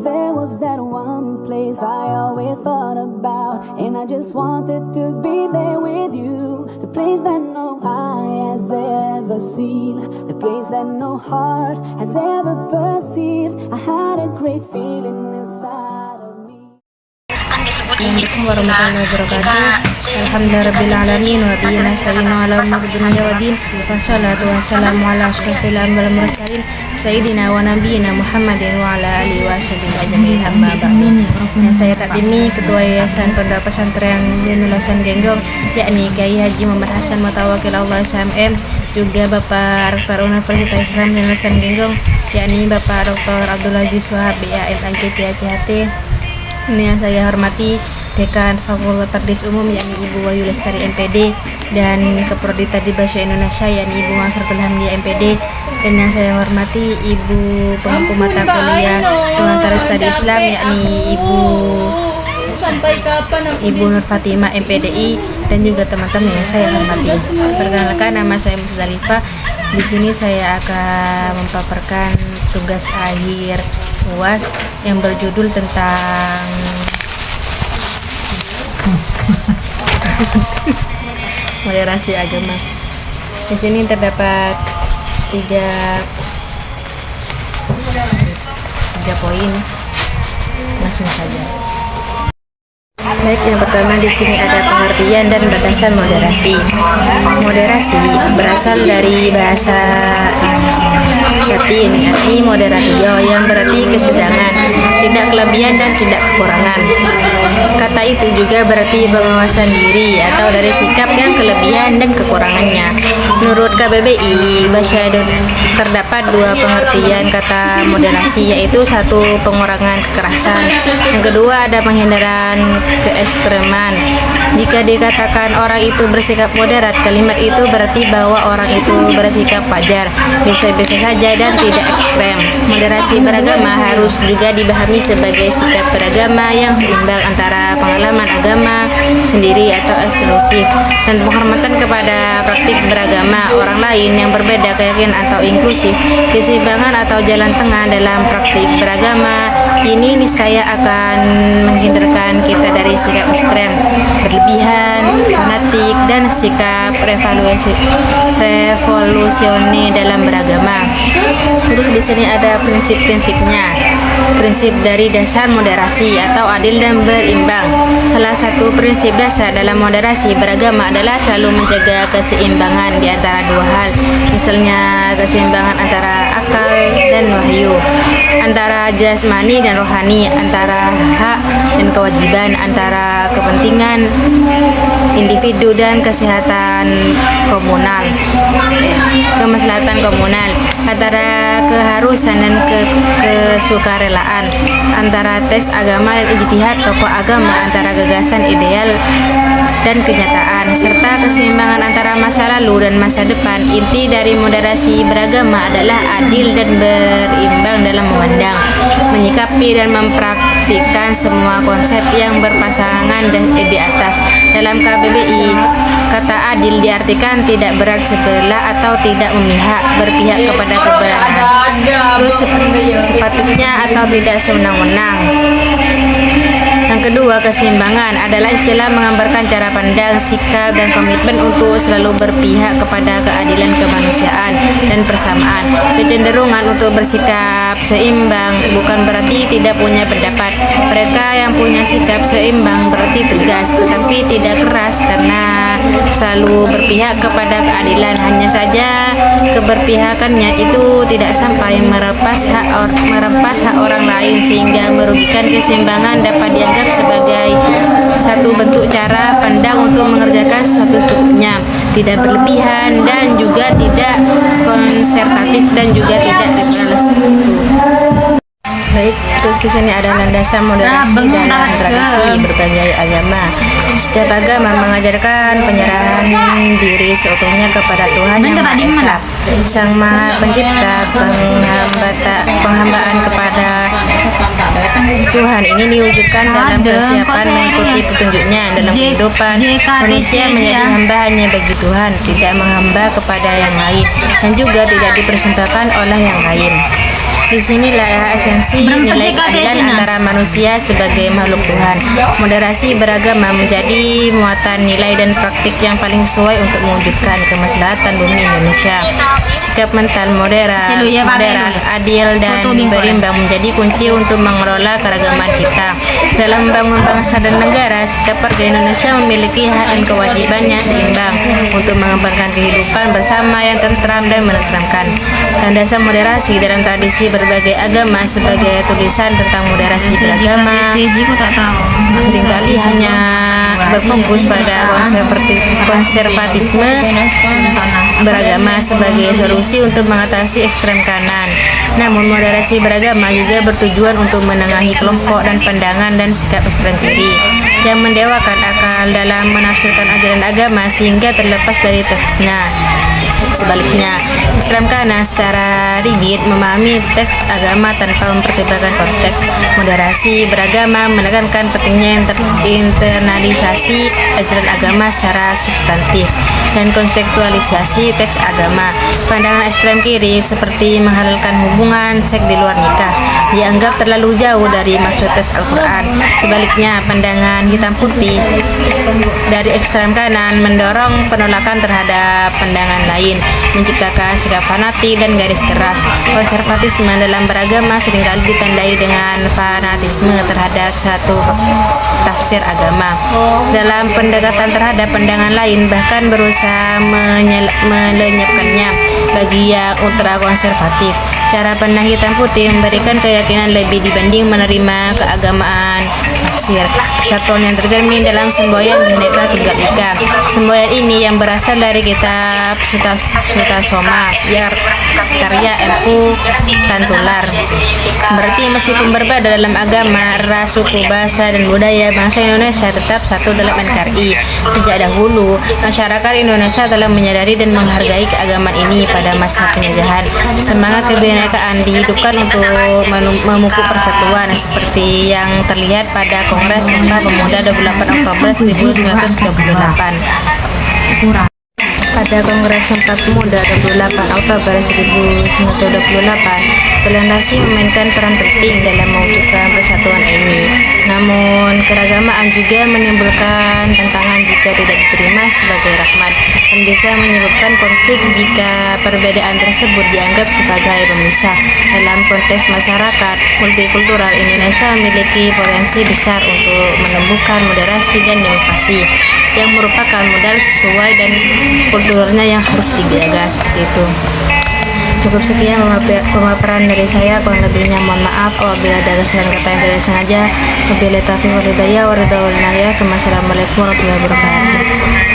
there was that one place I always thought about, and I just wanted to be there with you. The place that no eye has ever seen, the place that no heart has ever perceived. I had a great feeling inside of me. Assalamualaikum warahmatullahi wabarakatuh. Alhamdulillahirabbil wa bihi nasta'inu ala umuri dunya waddin. Wassalatu wassalamu ala asyrofil anbiya'i wal mursalin sayyidina wa nabiyina Muhammadin wa ala alihi washabihi ajmain, amma ba'du. Saya takdimi Ketua Yayasan Pondok Pesantren Zainul Hasan Genggong, yakni Kiai Haji Muhammad Hasan Mutawakil Allah SMM, juga Bapak Rektor Universitas Islam Zainul Hasan Genggong, yakni Bapak Dr. Abdul Aziz Wahab BAM AGCHT. Ini yang saya hormati Dekan Fakultas Tardis Umum, yakni Ibu Wahyu Lestari MPD, dan Keprodi Tadi Bahasa Indonesia, yakni Ibu Manfiratul Hamdi MPD, dan yang saya hormati Ibu Pengampu Mata Kuliah Pengantar Studi Islam, yakni Ibu Nur Fatimah MPDI, dan juga teman-teman yang saya hormati. Perkenalkan, nama saya Musdalifah. Di sini saya akan memaparkan tugas akhir UAS yang berjudul tentang moderasi agama. Di sini terdapat tiga poin. Langsung saja. Baik, yang pertama di sini ada pengertian dan batasan moderasi. Moderasi berasal dari bahasa Latin, yakni moderatio, yang berarti kesedangan, tidak kelebihan dan tidak kekurangan. Kata itu juga berarti pengawasan diri atau dari sikap yang kelebihan dan kekurangannya. Menurut KBBI, terdapat dua pengertian kata moderasi, yaitu satu, pengurangan kekerasan, yang kedua ada penghindaran keekstreman. Jika dikatakan orang itu bersikap moderat, kalimat itu berarti bahwa orang itu bersikap wajar, biasa-biasa saja dan tidak ekstrem. Moderasi beragama harus juga dipahami sebagai sikap beragama yang seimbang antara pengalaman agama sendiri atau eksklusif dan penghormatan kepada praktik beragama orang lain yang berbeda keyakinan atau inklusif. Keseimbangan atau jalan tengah dalam praktik beragama ini niscaya akan menghindarkan kita dari sikap ekstrem, berlebihan, fanatik, dan sikap revolusioner dalam beragama. Terus di sini ada prinsip-prinsipnya. Prinsip dari dasar moderasi atau adil dan berimbang. Salah satu prinsip dasar dalam moderasi beragama adalah selalu menjaga keseimbangan di antara dua hal. Misalnya keseimbangan antara akal dan wahyu, antara jasmani dan rohani, antara hak dan kewajiban, antara kepentingan individu dan kesehatan komunal, kemaslahatan komunal, antara keharusan dan kesukarelaan, antara tes agama dan ijtihad tokoh agama, antara gagasan ideal dan kenyataan, serta keseimbangan antara masa lalu dan masa depan. Inti dari moderasi beragama adalah adil dan berimbang dalam memandang, menyikapi dan mempraktikkan semua konsep yang berpasangan di atas. Dalam KBBI, kata adil diartikan tidak berat sebelah atau tidak berpihak kepada kebenaran, terus sepatutnya atau tidak sewenang-wenang. Yang kedua, keseimbangan adalah istilah menggambarkan cara pandang, sikap, dan komitmen untuk selalu berpihak kepada keadilan kemanusiaan dan persamaan. Kecenderungan untuk bersikap seimbang bukan berarti tidak punya pendapat. Mereka yang punya sikap seimbang berarti tegas, tetapi tidak keras karena selalu berpihak kepada keadilan. Hanya saja keberpihakannya itu tidak sampai merampas hak orang lain sehingga merugikan. Keseimbangan dapat dianggap sebagai satu bentuk cara pandang untuk mengerjakan sesuatu secukupnya, tidak berlebihan dan juga tidak konservatif dan juga tidak liberal. Baik, terus di sini ada landasan moderasi dalam tradisi berbagai agama. Setiap agama mengajarkan penyerahan diri seutuhnya kepada Tuhan Yang Maha Esa, Sang Maha Pencipta. Penghambaan kepada Tuhan ini diwujudkan dalam kesiapan mengikuti petunjuknya dalam kehidupan. Manusia menjadi hamba hanya bagi Tuhan, tidak menghamba kepada yang lain, dan juga tidak dipersembahkan oleh yang lain. Disinilah esensi nilai keadilan antara antara manusia sebagai makhluk Tuhan. Moderasi beragama menjadi muatan nilai dan praktik yang paling sesuai untuk mewujudkan kemaslahatan bumi Indonesia. Sikap mental moderat, adil dan berimbang menjadi kunci untuk mengelola keragaman kita. Dalam membangun bangsa dan negara, setiap warga Indonesia memiliki hak dan kewajibannya seimbang untuk mengembangkan kehidupan bersama yang tentram dan menenteramkan. Landasan moderasi dalam tradisi berbagai agama sebagai tulisan tentang moderasi beragama seringkali hanya berfokus pada konservatisme beragama sebagai solusi untuk mengatasi ekstrem kanan. Namun moderasi beragama juga bertujuan untuk menengahi kelompok dan pandangan dan sikap ekstrem kiri yang mendewakan akal dalam menafsirkan ajaran agama sehingga terlepas dari teksnya. Sebaliknya, ekstrem kanan secara rigid memahami teks agama tanpa mempertimbangkan konteks. Moderasi beragama menekankan pentingnya internalisasi ajaran agama secara substantif dan kontekstualisasi teks agama. Pandangan ekstrem kiri seperti menghalalkan hubungan seks di luar nikah dianggap terlalu jauh dari maksud teks Al-Quran. Sebaliknya, pandangan hitam putih dari ekstrem kanan mendorong penolakan terhadap pandangan lain, menciptakan sikap fanatik dan garis keras. Konservatisme dalam beragama seringkali ditandai dengan fanatisme terhadap satu tafsir agama. Dalam pendekatan terhadap pandangan lain, bahkan berusaha melenyapkannya bagi yang ultra konservatif. Cara pandang hitam putih memberikan keyakinan lebih dibanding menerima keagamaan tafsir. Persatuan yang tercermin dalam semboyan Bhinneka Tunggal Ika. Semboyan ini yang berasal dari kitab Sutasoma karya M.U. Tantular. Berarti meskipun berbeda dalam agama, ras, suku, bahasa, dan budaya, bangsa Indonesia tetap satu dalam NKRI. Sejak dahulu, masyarakat Indonesia telah menyadari dan menghargai keagamaan ini pada masa penjajahan. Semangat kebinekaan dihidupkan untuk memupuk persatuan seperti yang terlihat pada Kongres Sumpah Pemuda 28 Oktober 1928. Pada Kongres Sumpah Pemuda 28 Oktober 1928, toleransi memainkan peran penting dalam mewujudkan persatuan ini. Namun, keragamaan juga menimbulkan tantangan jika tidak diterima sebagai rahmat dan bisa menyebabkan konflik jika perbedaan tersebut dianggap sebagai pemisah. Dalam konteks masyarakat multikultural, Indonesia memiliki potensi besar untuk menumbuhkan moderasi dan demokrasi yang merupakan modal sesuai dan kulturnya yang harus dijaga seperti itu. Cukup sekian pemaparan dari saya, kurang lebihnya mohon maaf apabila ada kesalahan kata yang tidak sengaja. Wabillahi taufiq wal hidayah. Wassalamualaikum warahmatullahi wabarakatuh.